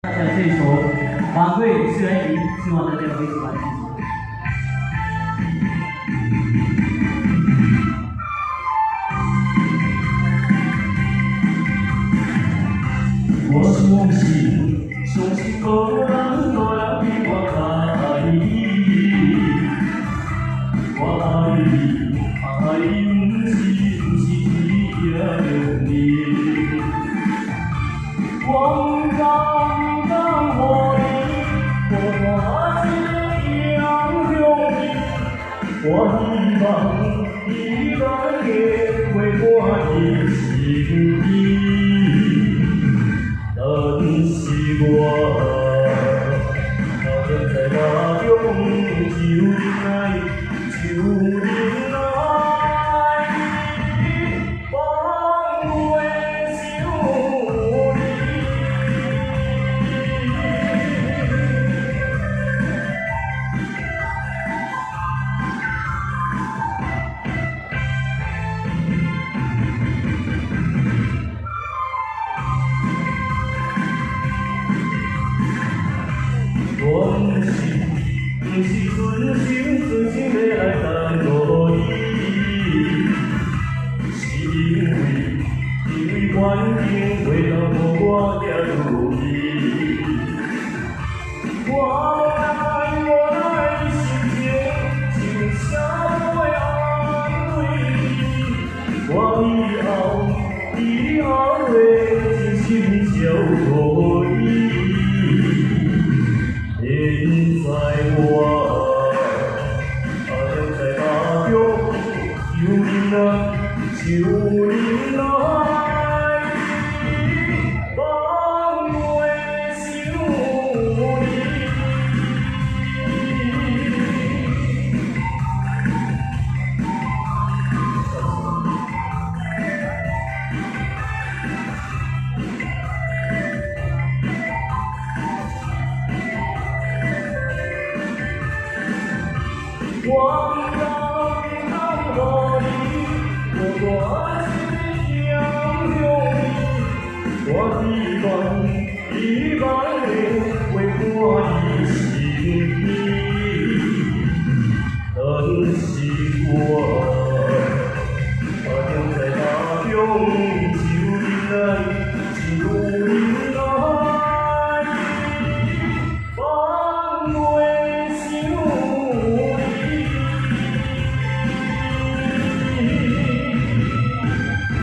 大家这一首《晚会虽然已》，希望大家会喜欢。我相信，相信无人比我较爱你，我爱你，爱你不是一个你。我敢当我的，我一样有你。我希望你能体会我的心意，但是我好像在那中就爱，就爱放袂想你。我不是存心要来等候你，是因为环境袂当互我行入去。我的心情，真啥会安慰你？我以后会真心照顾你。现在我好像在家中，有你来，放袂想你。我当我的，我心想有你。我希望你为我的心意，但是我好像在家中就忍耐，就忍耐。